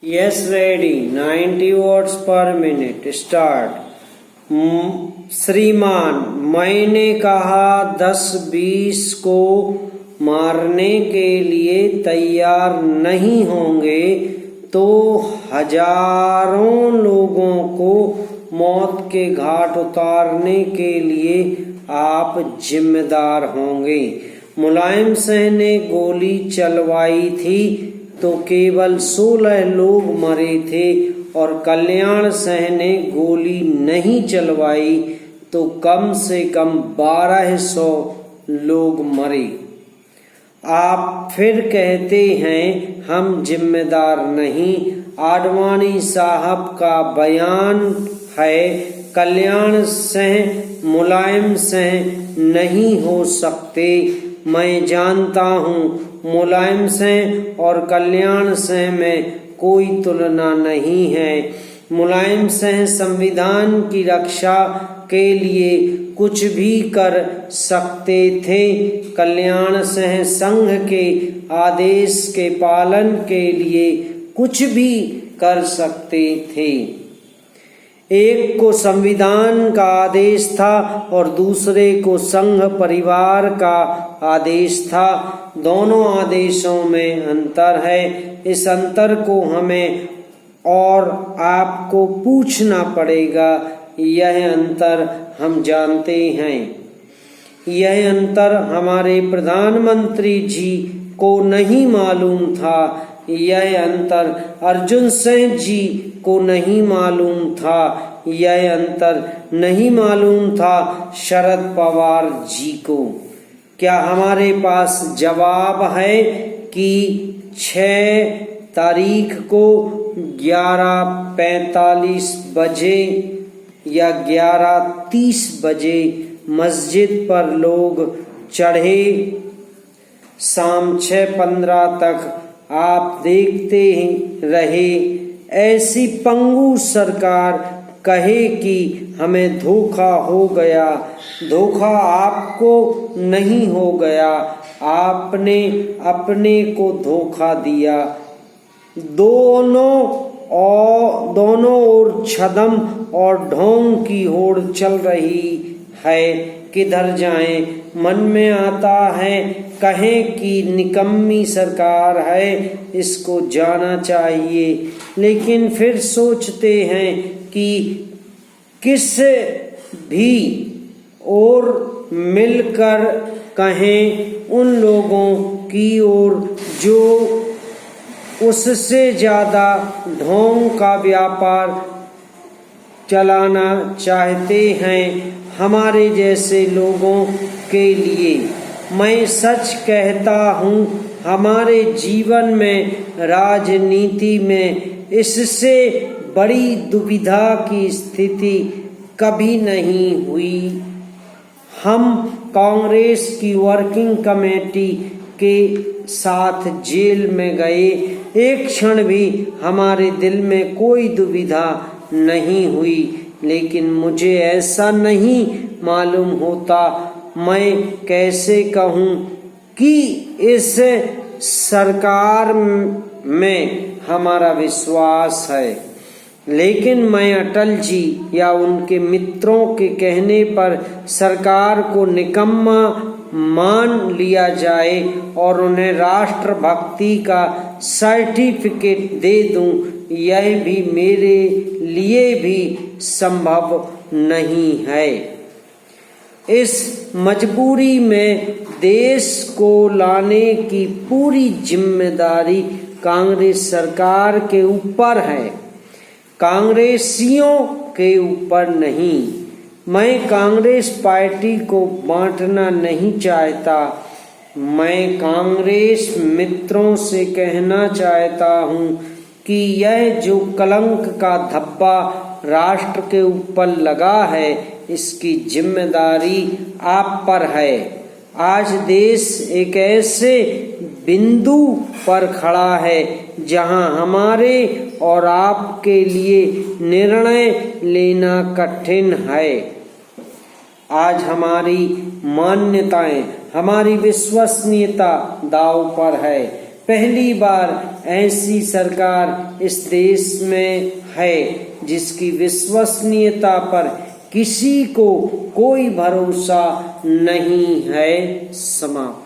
Yes, ready. 90 words per minute. Start. श्रीमान, मैंने कहा 10-20 को मारने के लिए तैयार नहीं होंगे तो हजारों लोगों को मौत के घाट उतारने के लिए आप जिम्मेदार होंगे। मुलायम सिंह ने गोली चलवाई थी तो केवल 16 लोग मरे थे और कल्याण सिंह ने गोली नहीं चलवाई तो कम से कम 1200 लोग मरे। आप फिर कहते हैं हम जिम्मेदार नहीं। आडवाणी साहब का बयान है कल्याण सिंह मुलायम सिंह नहीं हो सकते। मैं जानता हूँ मुलायम सिंह और कल्याण सिंह में कोई तुलना नहीं है। मुलायम सिंह संविधान की रक्षा के लिए कुछ भी कर सकते थे। कल्याण सिंह संघ के आदेश के पालन के लिए कुछ भी कर सकते थे। एक को संविधान का आदेश था और दूसरे को संघ परिवार का आदेश था। दोनों आदेशों में अंतर है। इस अंतर को हमें और आपको पूछना पड़ेगा। यह अंतर हम जानते हैं। यह अंतर हमारे प्रधानमंत्री जी को नहीं मालूम था। यह अंतर अर्जुन सिंह जी को नहीं मालूम था। यह अंतर नहीं मालूम था शरद पवार जी को। क्या हमारे पास जवाब है कि 6 तारीख को 11:45 बजे या 11:30 बजे मस्जिद पर लोग चढ़े? शाम 6:15 तक आप देखते रहे। ऐसी पंगु सरकार कहे कि हमें धोखा हो गया। धोखा आपको नहीं हो गया, आपने अपने को धोखा दिया। दोनों ओर छदम और ढोंग की होड़ चल रही है। किधर जाएं? मन में आता है कहें कि निकम्मी सरकार है, इसको जाना चाहिए। लेकिन फिर सोचते हैं कि किस भी और मिलकर कहें उन लोगों की ओर जो उससे ज्यादा ढोंग का व्यापार चलाना चाहते हैं हमारे जैसे लोगों के लिए। मैं सच कहता हूँ हमारे जीवन में राजनीति में इससे बड़ी दुविधा की स्थिति कभी नहीं हुई। हम कांग्रेस की वर्किंग कमेटी के साथ जेल में गए। एक क्षण भी हमारे दिल में कोई दुविधा नहीं हुई। लेकिन मुझे ऐसा नहीं मालूम होता मैं कैसे कहूँ कि इस सरकार में हमारा विश्वास है। लेकिन मैं अटल जी या उनके मित्रों के कहने पर सरकार को निकम्मा मान लिया जाए और उन्हें राष्ट्रभक्ति का सर्टिफिकेट दे दूं, यह भी मेरे लिए भी संभव नहीं है। इस मजबूरी में देश को लाने की पूरी जिम्मेदारी कांग्रेस सरकार के ऊपर है, कांग्रेसियों के ऊपर नहीं। मैं कांग्रेस पार्टी को बांटना नहीं चाहता। मैं कांग्रेस मित्रों से कहना चाहता हूँ कि यह जो कलंक का धब्बा राष्ट्र के ऊपर लगा है, इसकी जिम्मेदारी आप पर है। आज देश एक ऐसे बिंदु पर खड़ा है जहां हमारे और आपके लिए निर्णय लेना कठिन है। आज हमारी मान्यताएं, हमारी विश्वसनीयता दांव पर है। पहली बार ऐसी सरकार इस देश में है जिसकी विश्वसनीयता पर किसी को कोई भरोसा नहीं है। समाप्त।